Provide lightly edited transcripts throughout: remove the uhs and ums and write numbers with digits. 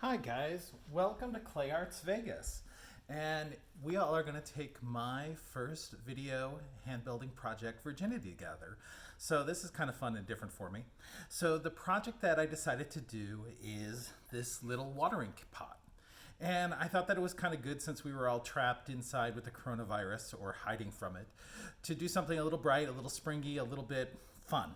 Hi guys, welcome to Clay Arts Vegas. And we all are going to take my first video hand building project, Virginity, together. So this is kind of fun and different for me. So the project that I decided to do is this little watering pot. And I thought that it was kind of good since we were all trapped inside with the coronavirus or hiding from it, to do something a little bright, a little springy, a little bit fun.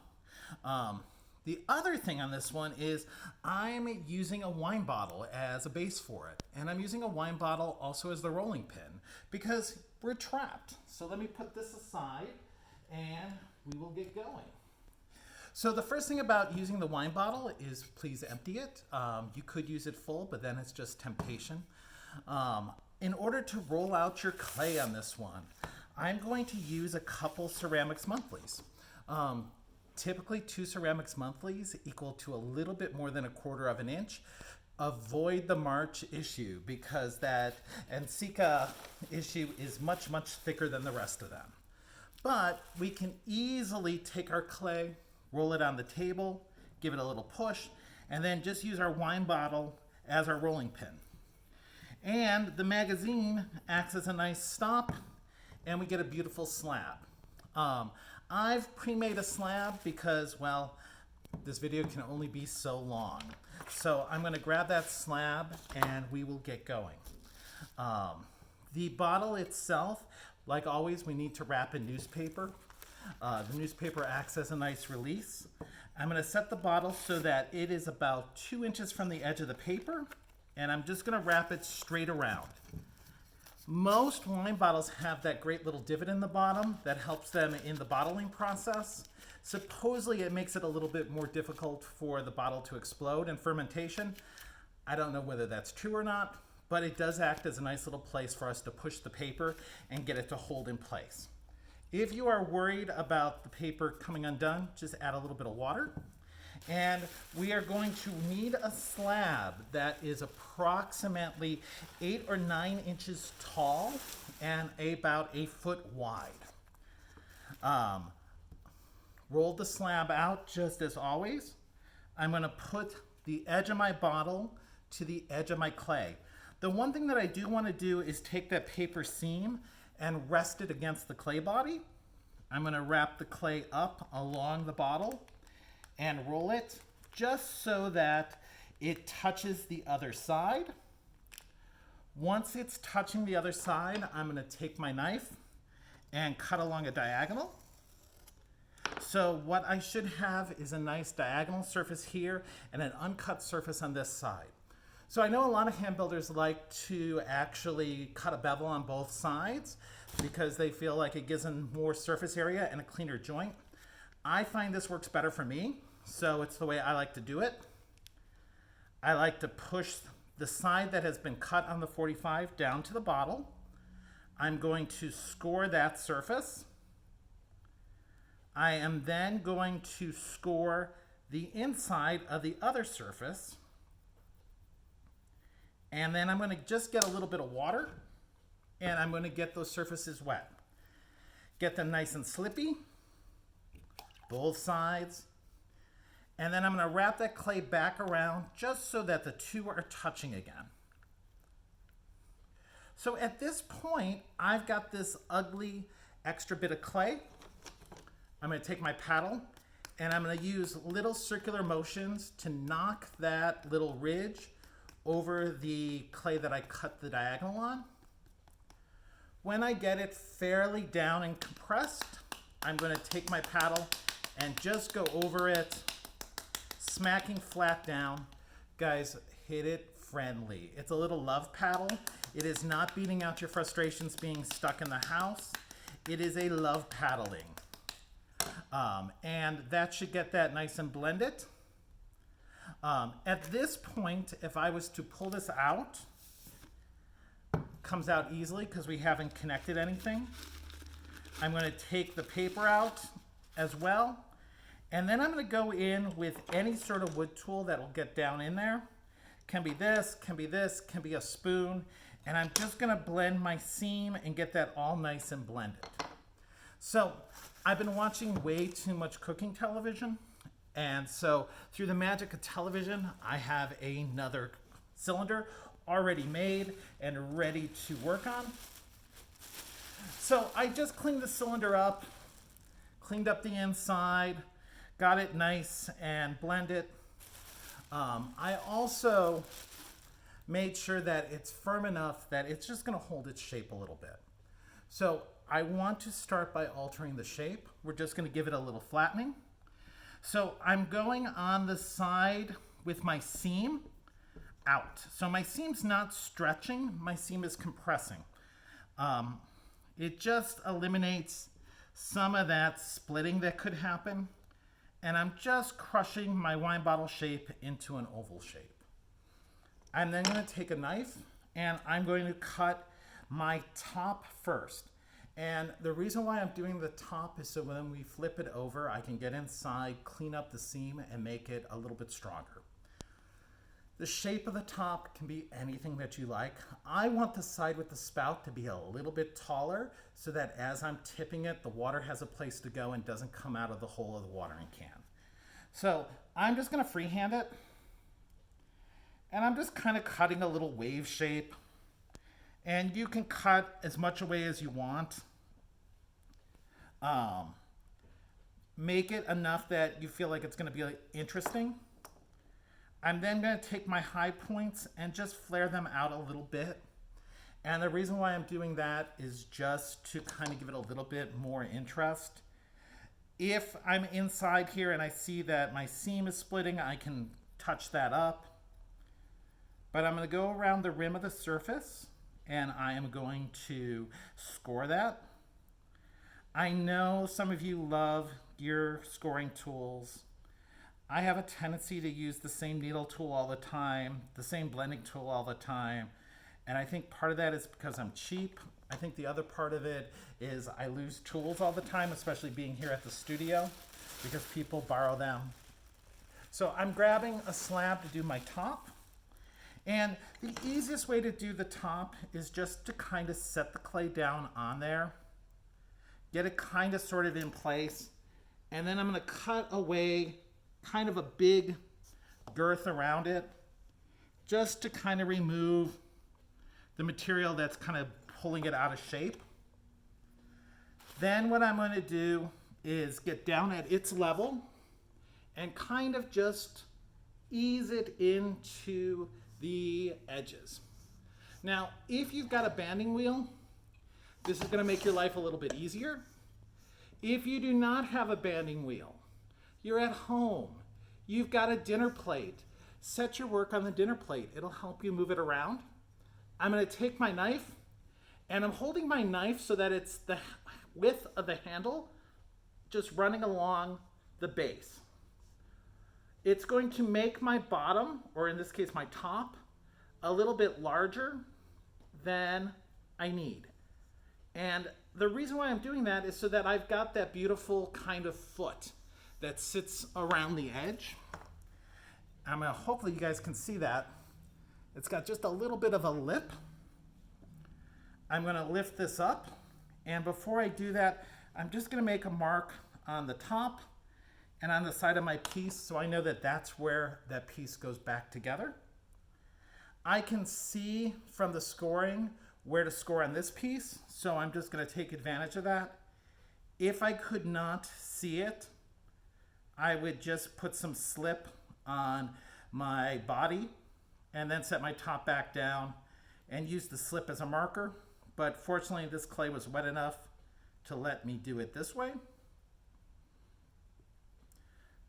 The other thing on this one is I'm using a wine bottle as a base for it. And I'm using a wine bottle also as the rolling pin because we're trapped. So let me put this aside and we will get going. So the first thing about using the wine bottle is please empty it. You could use it full, but then it's just temptation. In order to roll out your clay on this one, I'm going to use a couple ceramics monthlies. Typically 2 ceramics monthlies equal to a little bit more than 1/4 of an inch. Avoid the March issue because that Antica issue is much, much thicker than the rest of them. But we can easily take our clay, roll it on the table, give it a little push, and then just use our wine bottle as our rolling pin. And the magazine acts as a nice stop, and we get a beautiful slab. I've pre-made a slab because, well, this video can only be so long. So I'm going to grab that slab and we will get going. The bottle itself, like always, we need to wrap in newspaper. The newspaper acts as a nice release. I'm going to set the bottle so that it is about 2 inches from the edge of the paper, and I'm just going to wrap it straight around. Most wine bottles have that great little divot in the bottom that helps them in the bottling process. Supposedly it makes it a little bit more difficult for the bottle to explode in fermentation. I don't know whether that's true or not, but it does act as a nice little place for us to push the paper and get it to hold in place. If you are worried about the paper coming undone, just add a little bit of water. And we are going to need a slab that is approximately 8 or 9 inches tall and about 1 foot wide. Roll the slab out just as always. I'm going to put the edge of my bottle to the edge of my clay. The one thing that I do want to do is take that paper seam and rest it against the clay body. I'm going to wrap the clay up along the bottle and roll it just so that it touches the other side. Once it's touching the other side, I'm going to take my knife and cut along a diagonal. So what I should have is a nice diagonal surface here and an uncut surface on this side. So I know a lot of hand builders like to actually cut a bevel on both sides because they feel like it gives them more surface area and a cleaner joint. I find this works better for me, so it's the way I like to do it. I like to push the side that has been cut on the 45 down to the bottle. I'm going to score that surface. I am then going to score the inside of the other surface. And then I'm going to just get a little bit of water and I'm going to get those surfaces wet. Get them nice and slippy, both sides. And then I'm going to wrap that clay back around just so that the two are touching again. So at this point, I've got this ugly extra bit of clay. I'm going to take my paddle and I'm going to use little circular motions to knock that little ridge over the clay that I cut the diagonal on. When I get it fairly down and compressed, I'm going to take my paddle and just go over it, smacking flat down. Guys, hit it friendly. It's a little love paddle. It is not beating out your frustrations being stuck in the house. It is a love paddling. And that should get that nice and blended. At this point, if I was to pull this out, comes out easily because we haven't connected anything. I'm going to take the paper out as well. And then I'm going to go in with any sort of wood tool that will get down in there. Can be this, can be this, can be a spoon. And I'm just going to blend my seam and get that all nice and blended. So I've been watching way too much cooking television. And so through the magic of television, I have another cylinder already made and ready to work on. So I just cleaned the cylinder up, cleaned up the inside, got it nice and blended. I also made sure that it's firm enough that it's just gonna hold its shape a little bit. So I want to start by altering the shape. We're just gonna give it a little flattening. So I'm going on the side with my seam out. So my seam's not stretching, my seam is compressing. It just eliminates some of that splitting that could happen. And I'm just crushing my wine bottle shape into an oval shape. I'm then going to take a knife and I'm going to cut my top first. And the reason why I'm doing the top is so when we flip it over, I can get inside, clean up the seam, and make it a little bit stronger. The shape of the top can be anything that you like. I want the side with the spout to be a little bit taller so that as I'm tipping it, the water has a place to go and doesn't come out of the hole of the watering can. So I'm just gonna freehand it. And I'm just kind of cutting a little wave shape. And you can cut as much away as you want. Make it enough that you feel like it's gonna be interesting. I'm then going to take my high points and just flare them out a little bit. And the reason why I'm doing that is just to kind of give it a little bit more interest. If I'm inside here and I see that my seam is splitting, I can touch that up. But I'm going to go around the rim of the surface and I am going to score that. I know some of you love your scoring tools. I have a tendency to use the same needle tool all the time, the same blending tool all the time. And I think part of that is because I'm cheap. I think the other part of it is I lose tools all the time, especially being here at the studio, because people borrow them. So I'm grabbing a slab to do my top. And the easiest way to do the top is just to kind of set the clay down on there, get it kind of sort of in place, and then I'm going to cut away kind of a big girth around it just to kind of remove the material that's kind of pulling it out of shape. Then what I'm going to do is get down at its level and kind of just ease it into the edges. Now, if you've got a banding wheel, this is going to make your life a little bit easier. If you do not have a banding wheel, you're at home, you've got a dinner plate, set your work on the dinner plate. It'll help you move it around. I'm going to take my knife and I'm holding my knife so that it's the width of the handle just running along the base. It's going to make my bottom, or in this case my top, a little bit larger than I need. And the reason why I'm doing that is so that I've got that beautiful kind of foot that sits around the edge. Hopefully you guys can see that. It's got just a little bit of a lip. I'm going to lift this up, and before I do that, I'm just going to make a mark on the top and on the side of my piece so I know that that's where that piece goes back together. I can see from the scoring where to score on this piece, so I'm just going to take advantage of that. If I could not see it, I would just put some slip on my body and then set my top back down and use the slip as a marker. But fortunately, this clay was wet enough to let me do it this way.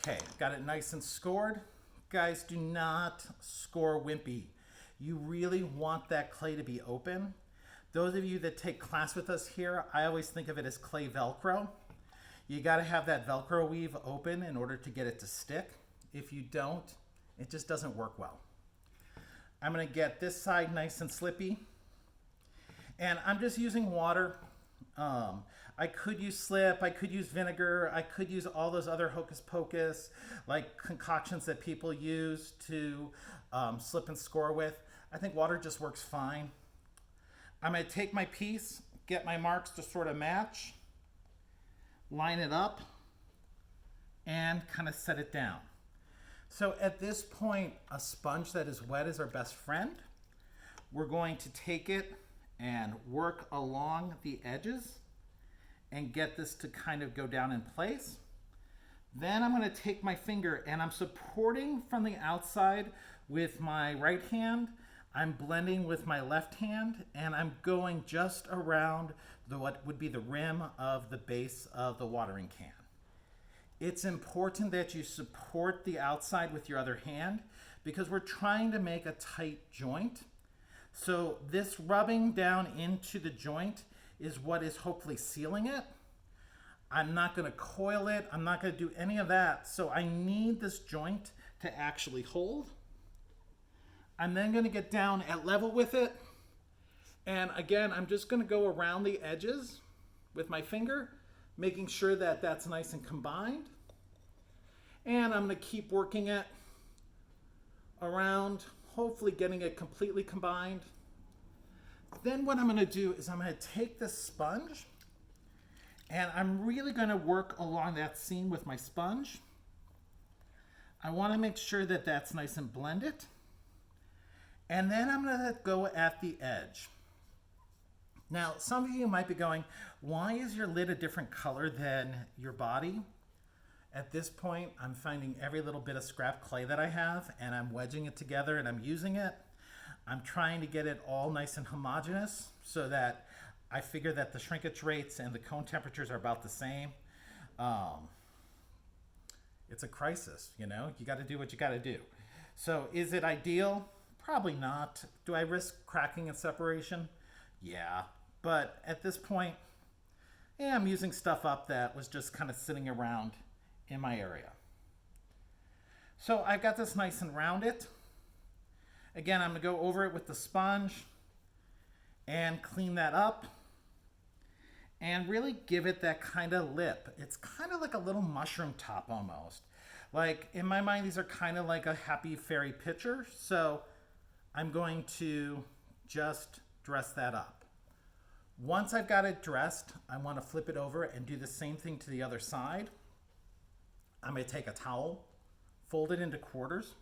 Okay, got it nice and scored. Guys, do not score wimpy. You really want that clay to be open. Those of you that take class with us here, I always think of it as clay Velcro. You got to have that Velcro weave open in order to get it to stick. If you don't, it just doesn't work well. I'm going to get this side nice and slippy. And I'm just using water. I could use slip, I could use vinegar, I could use all those other hocus pocus, like concoctions that people use to slip and score with. I think water just works fine. I'm going to take my piece, get my marks to sort of match, line it up, and kind of set it down. So at this point, a sponge that is wet is our best friend. We're going to take it and work along the edges and get this to kind of go down in place. Then I'm going to take my finger and I'm supporting from the outside with my right hand. I'm blending with my left hand and I'm going just around what would be the rim of the base of the watering can. It's important that you support the outside with your other hand because we're trying to make a tight joint. So this rubbing down into the joint is what is hopefully sealing it. I'm not going to coil it. I'm not going to do any of that. So I need this joint to actually hold. I'm then going to get down at level with it. And again, I'm just going to go around the edges with my finger, making sure that that's nice and combined. And I'm going to keep working it around, hopefully getting it completely combined. Then what I'm going to do is I'm going to take this sponge and I'm really going to work along that seam with my sponge. I want to make sure that that's nice and blended. And then I'm going to go at the edge. Now, some of you might be going, why is your lid a different color than your body? At this point, I'm finding every little bit of scrap clay that I have and I'm wedging it together and I'm using it. I'm trying to get it all nice and homogeneous so that I figure that the shrinkage rates and the cone temperatures are about the same. It's a crisis, you know? You got to do what you got to do. So is it ideal? Probably not. Do I risk cracking and separation? Yeah. But at this point, yeah, I'm using stuff up that was just kind of sitting around in my area. So I've got this nice and rounded. Again, I'm going to go over it with the sponge and clean that up and really give it that kind of lip. It's kind of like a little mushroom top almost. Like in my mind, these are kind of like a happy fairy picture. So I'm going to just dress that up. Once I've got it dressed, I want to flip it over and do the same thing to the other side. I'm going to take a towel, fold it into quarters,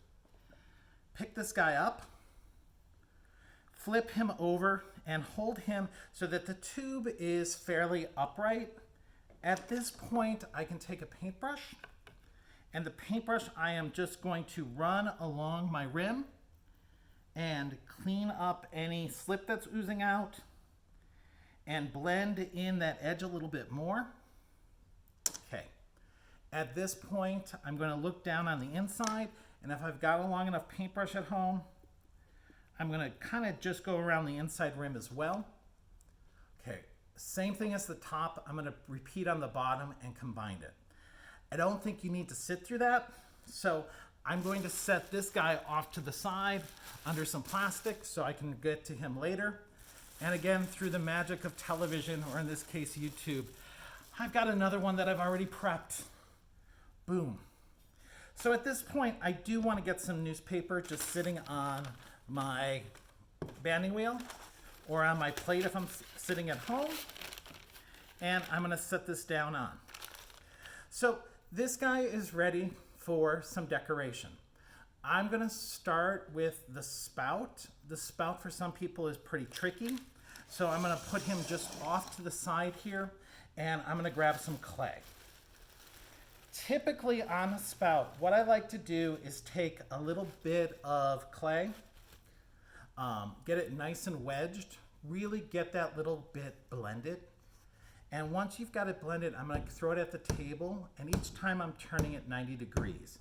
pick this guy up, flip him over and hold him so that the tube is fairly upright. At this point, I can take a paintbrush, and the paintbrush I am just going to run along my rim and clean up any slip that's oozing out and blend in that edge a little bit more. Okay. At this point, I'm going to look down on the inside, and if I've got a long enough paintbrush at home, I'm going to kind of just go around the inside rim as well. Okay, same thing as the top. I'm going to repeat on the bottom and combine it. I don't think you need to sit through that, so I'm going to set this guy off to the side under some plastic so I can get to him later. And again, through the magic of television, or in this case, YouTube, I've got another one that I've already prepped. Boom. So at this point, I do want to get some newspaper just sitting on my banding wheel or on my plate if I'm sitting at home. And I'm going to set this down on. So this guy is ready for some decoration. I'm going to start with the spout. The spout for some people is pretty tricky. So I'm going to put him just off to the side here, and I'm going to grab some clay. Typically on a spout, what I like to do is take a little bit of clay, get it nice and wedged, really get that little bit blended. And once you've got it blended, I'm going to throw it at the table, and each time I'm turning it 90 degrees.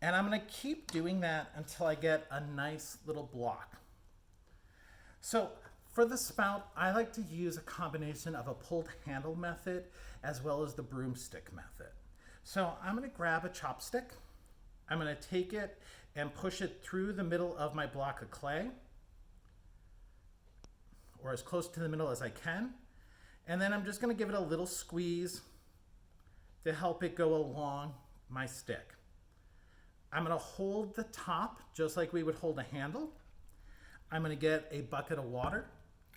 And I'm going to keep doing that until I get a nice little block. So for the spout, I like to use a combination of a pulled handle method as well as the broomstick method. So I'm going to grab a chopstick. I'm going to take it and push it through the middle of my block of clay, or as close to the middle as I can. And then I'm just going to give it a little squeeze to help it go along my stick. I'm going to hold the top just like we would hold a handle. I'm going to get a bucket of water,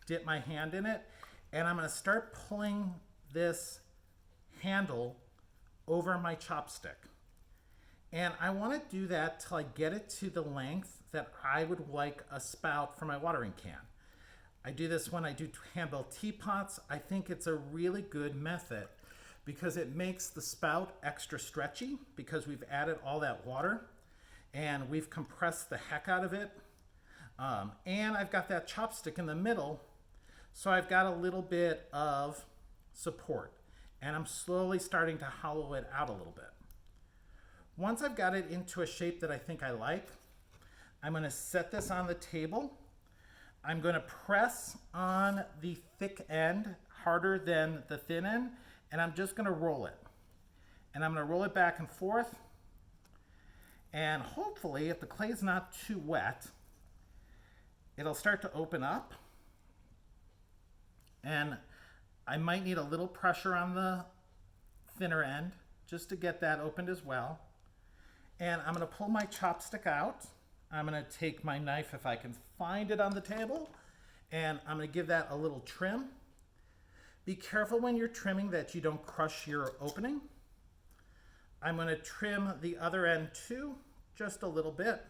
dip my hand in it, and I'm going to start pulling this handle over my chopstick. And I want to do that till I get it to the length that I would like a spout for my watering can. I do this when I do hand-built teapots. I think it's a really good method because it makes the spout extra stretchy because we've added all that water and we've compressed the heck out of it. And I've got that chopstick in the middle, so I've got a little bit of support. And I'm slowly starting to hollow it out a little bit. Once I've got it into a shape that I think I like, I'm going to set this on the table. I'm going to press on the thick end harder than the thin end, and I'm just going to roll it. And I'm going to roll it back and forth. And hopefully, if the clay's not too wet, it'll start to open up. And I might need a little pressure on the thinner end just to get that opened as well. And I'm going to pull my chopstick out. I'm going to take my knife, if I can find it on the table, and I'm going to give that a little trim. Be careful when you're trimming that you don't crush your opening. I'm going to trim the other end too, just a little bit.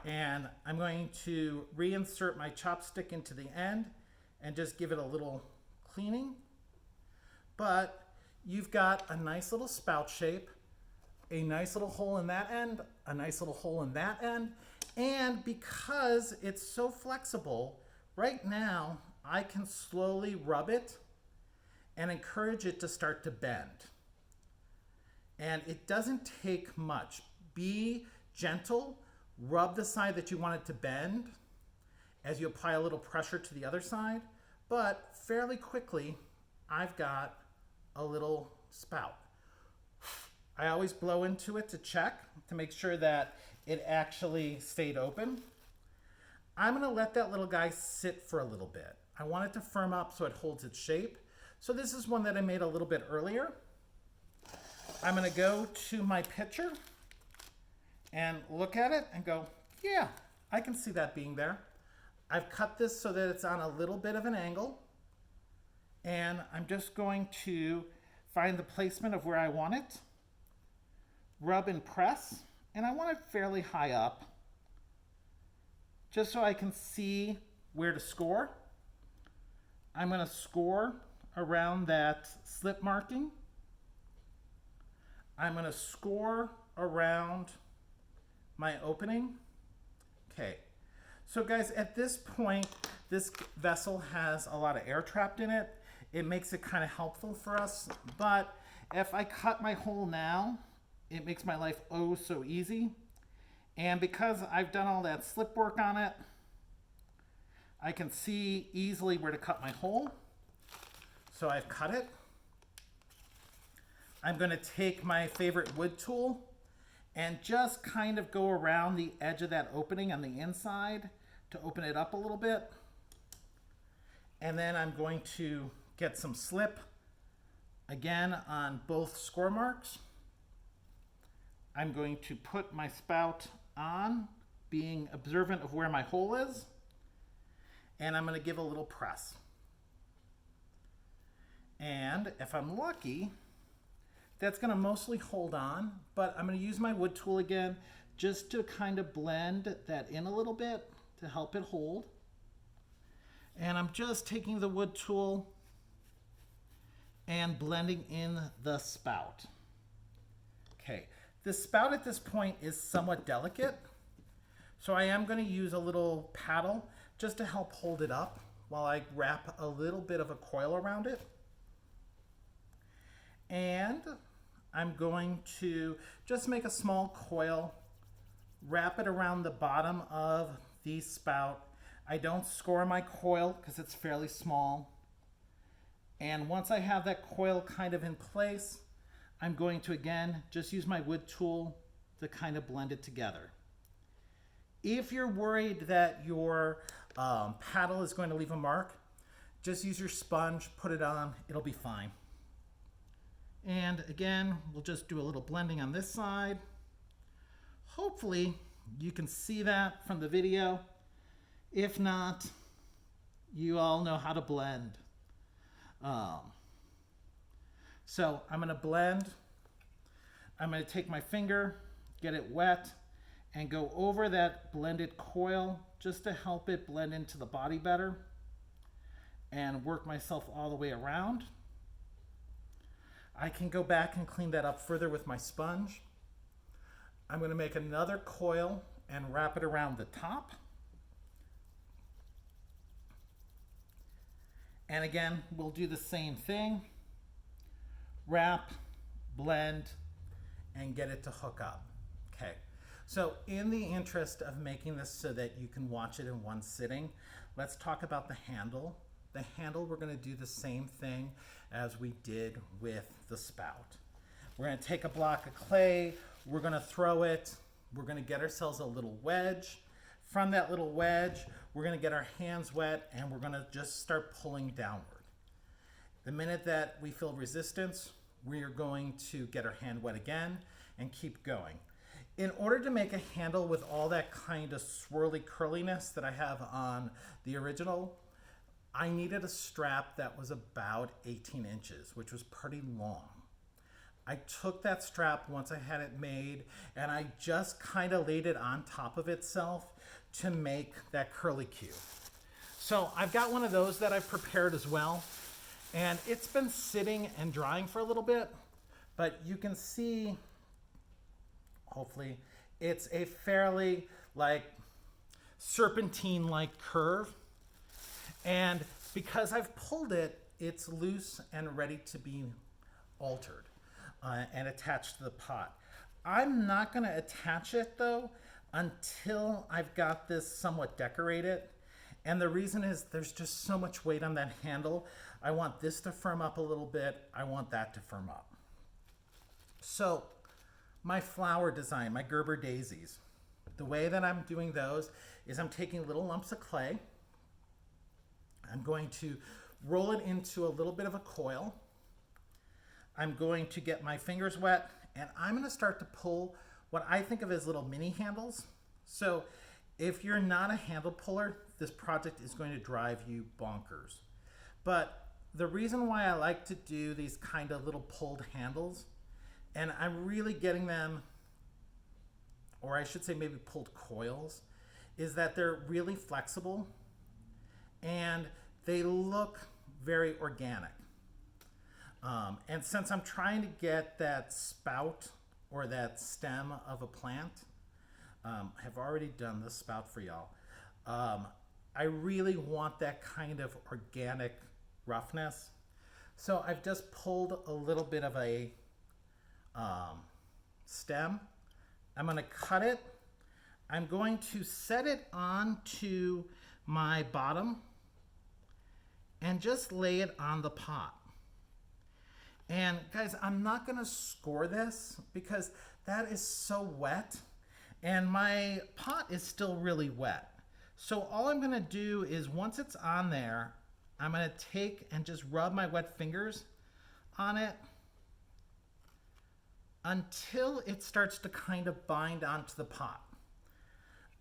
And I'm going to reinsert my chopstick into the end and just give it a little cleaning. But you've got a nice little spout shape, a nice little hole in that end, a nice little hole in that end. And because it's so flexible, right now I can slowly rub it and encourage it to start to bend. And it doesn't take much. Be gentle, rub the side that you want it to bend as you apply a little pressure to the other side, but fairly quickly I've got a little spout. I always blow into it to check, to make sure that it actually stayed open. I'm going to let that little guy sit for a little bit. I want it to firm up so it holds its shape. So this is one that I made a little bit earlier. I'm going to go to my pitcher and look at it and go, yeah, I can see that being there. I've cut this so that it's on a little bit of an angle. And I'm just going to find the placement of where I want it. Rub and press, and I want it fairly high up just so I can see where to score. I'm going to score around that slip marking. I'm going to score around my opening. Okay, so guys, at this point, this vessel has a lot of air trapped in it. It makes it kind of helpful for us, but if I cut my hole now, it makes my life oh so easy. And because I've done all that slip work on it, I can see easily where to cut my hole. So I've cut it. I'm going to take my favorite wood tool and just kind of go around the edge of that opening on the inside to open it up a little bit. And then I'm going to get some slip again on both score marks. I'm going to put my spout on, being observant of where my hole is, and I'm going to give a little press. And if I'm lucky, that's going to mostly hold on, but I'm going to use my wood tool again just to kind of blend that in a little bit to help it hold. And I'm just taking the wood tool and blending in the spout. Okay. The spout at this point is somewhat delicate, so I am going to use a little paddle just to help hold it up while I wrap a little bit of a coil around it. And I'm going to just make a small coil, wrap it around the bottom of the spout. I don't score my coil because it's fairly small. And once I have that coil kind of in place, I'm going to, again, just use my wood tool to kind of blend it together. If you're worried that your paddle is going to leave a mark, just use your sponge, put it on, it'll be fine. And again, we'll just do a little blending on this side. Hopefully, you can see that from the video. If not, you all know how to blend. So I'm going to blend. I'm going to take my finger get it wet and go over that blended coil just to help it blend into the body better and work myself all the way around. I can go back and clean that up further with my sponge. I'm going to make another coil and wrap it around the top. And again, we'll do the same thing. Wrap, blend, and get it to hook up. Okay, so in the interest of making this so that you can watch it in one sitting, let's talk about the handle. The handle, we're going to do the same thing as we did with the spout. We're going to take a block of clay, we're going to throw it, we're going to get ourselves a little wedge. From that little wedge, we're going to get our hands wet and we're going to just start pulling downward. The minute that we feel resistance, we are going to get our hand wet again and keep going. In order to make a handle with all that kind of swirly curliness that I have on the original, I needed a strap that was about 18 inches, which was pretty long. I took that strap once I had it made and I just kind of laid it on top of itself to make that curly cue. So I've got one of those that I've prepared as well, and it's been sitting and drying for a little bit, but you can see, hopefully, it's a fairly like serpentine-like curve. And because I've pulled it, it's loose and ready to be altered and attached to the pot. I'm not going to attach it though until I've got this somewhat decorated. And the reason is there's just so much weight on that handle. I want this to firm up a little bit. I want that to firm up. So my flower design, my Gerber daisies, the way that I'm doing those is I'm taking little lumps of clay. I'm going to roll it into a little bit of a coil. I'm going to get my fingers wet and I'm going to start to pull what I think of as little mini handles. So if you're not a handle puller, this project is going to drive you bonkers. But the reason why I like to do these kind of little pulled handles, and I'm really getting them, or I should say maybe pulled coils, is that they're really flexible and they look very organic. And since I'm trying to get that spout or that stem of a plant, I've already done the spout for y'all. I really want that kind of organic roughness. So I've just pulled a little bit of a stem. I'm going to cut it. I'm going to set it onto my bottom and just lay it on the pot. And guys, I'm not going to score this because that is so wet and my pot is still really wet. So all I'm going to do is once it's on there, I'm going to take and just rub my wet fingers on it until it starts to kind of bind onto the pot.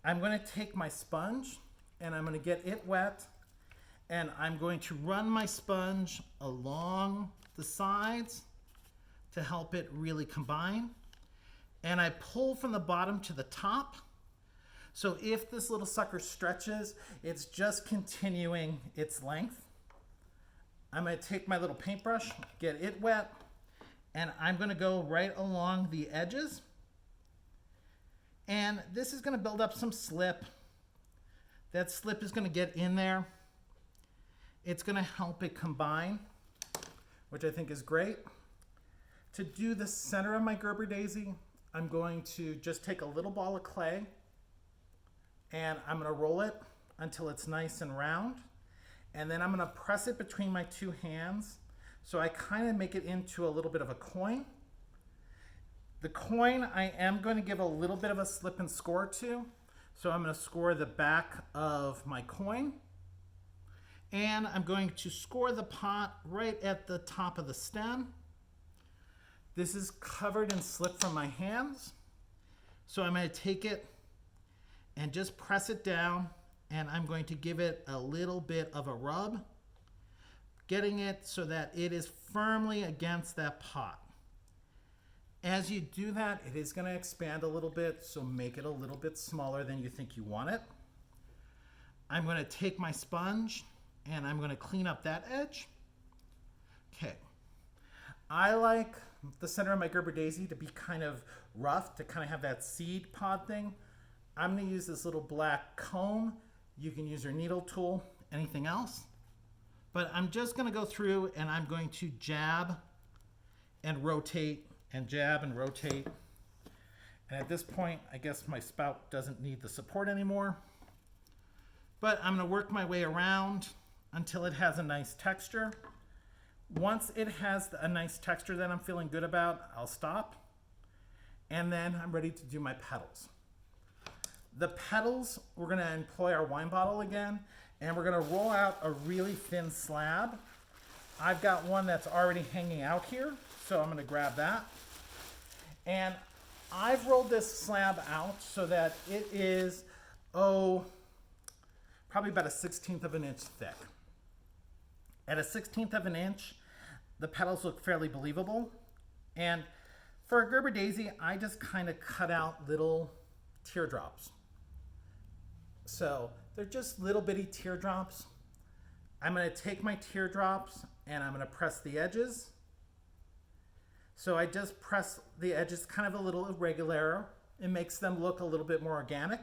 I'm going to take my sponge and I'm going to get it wet and I'm going to run my sponge along the sides to help it really combine. And I pull from the bottom to the top. So if this little sucker stretches, it's just continuing its length. I'm going to take my little paintbrush, get it wet, and I'm going to go right along the edges. And this is going to build up some slip. That slip is going to get in there. It's going to help it combine, which I think is great. To do the center of my Gerber daisy, I'm going to just take a little ball of clay and I'm going to roll it until it's nice and round. And then I'm going to press it between my two hands so I kind of make it into a little bit of a coin. The coin I am going to give a little bit of a slip and score to. So I'm going to score the back of my coin. And I'm going to score the pot right at the top of the stem. This is covered in slip from my hands. So I'm going to take it and just press it down and I'm going to give it a little bit of a rub, getting it so that it is firmly against that pot. As you do that, it is going to expand a little bit, so make it a little bit smaller than you think you want it. I'm going to take my sponge and I'm going to clean up that edge. Okay. I like the center of my Gerber daisy to be kind of rough, to kind of have that seed pod thing. I'm going to use this little black comb. You can use your needle tool, anything else. But I'm just going to go through and I'm going to jab and rotate and jab and rotate. And at this point, I guess my spout doesn't need the support anymore. But I'm going to work my way around until it has a nice texture. Once it has a nice texture that I'm feeling good about, I'll stop. And then I'm ready to do my petals. The petals, we're going to employ our wine bottle again, and we're going to roll out a really thin slab. I've got one that's already hanging out here, so I'm going to grab that. And I've rolled this slab out so that it is, probably about a 1/16 of an inch thick. At a 1/16 of an inch, the petals look fairly believable. And for a Gerber daisy, I just kind of cut out little teardrops. So they're just little bitty teardrops. I'm going to take my teardrops and I'm going to press the edges. So I just press the edges kind of a little irregular. It makes them look a little bit more organic.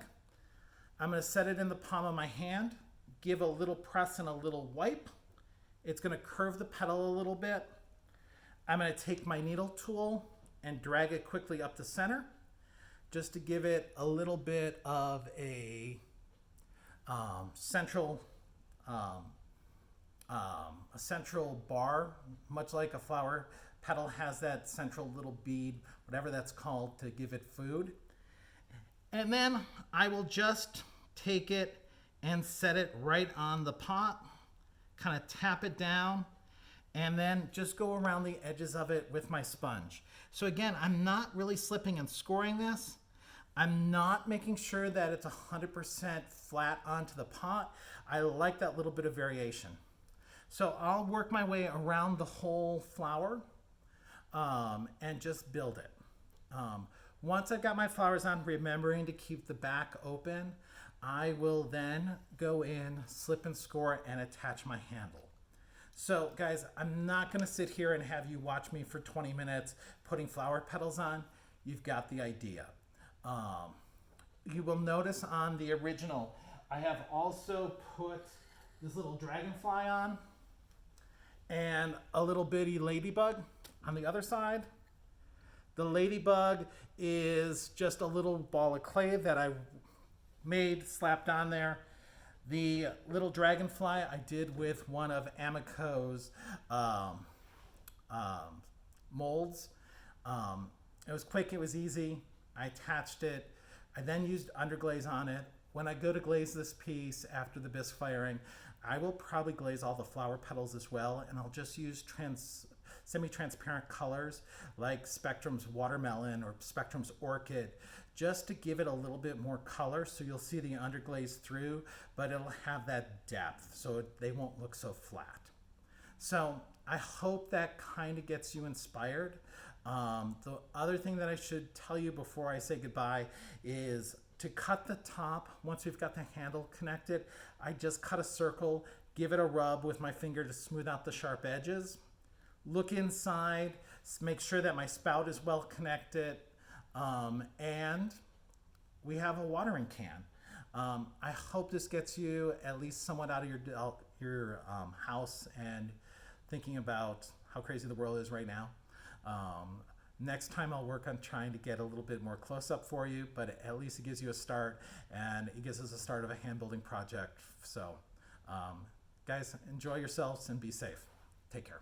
I'm going to set it in the palm of my hand, give a little press and a little wipe. It's going to curve the petal a little bit. I'm going to take my needle tool and drag it quickly up the center just to give it a little bit of a central bar, much like a flower petal has that central little bead, whatever that's called, to give it food. And then I will just take it and set it right on the pot, kind of tap it down, and then just go around the edges of it with my sponge. So again, I'm not really slipping and scoring this. I'm not making sure that it's 100% flat onto the pot. I like that little bit of variation. So I'll work my way around the whole flower and just build it. Once I've got my flowers on, remembering to keep the back open, I will then go in, slip and score, and attach my handle. So guys, I'm not going to sit here and have you watch me for 20 minutes putting flower petals on. You've got the idea. You will notice on the original, I have also put this little dragonfly on and a little bitty ladybug on the other side. The ladybug is just a little ball of clay that I made, slapped on there. The little dragonfly I did with one of Amico's molds. It was quick, it was easy. I attached it. I then used underglaze on it. When I go to glaze this piece after the bisque firing, I will probably glaze all the flower petals as well, and I'll just use semi-transparent colors like Spectrum's Watermelon or Spectrum's Orchid, just to give it a little bit more color, so you'll see the underglaze through, but it'll have that depth, so they won't look so flat. So I hope that kind of gets you inspired. The other thing that I should tell you before I say goodbye is to cut the top. Once we've got the handle connected, I just cut a circle, give it a rub with my finger to smooth out the sharp edges. Look inside, make sure that my spout is well connected, and we have a watering can. I hope this gets you at least somewhat out of your house and thinking about how crazy the world is right now. Next time I'll work on trying to get a little bit more close-up for you, but at least it gives you a start, and it gives us a start of a hand-building project. So guys, enjoy yourselves and be safe. Take care.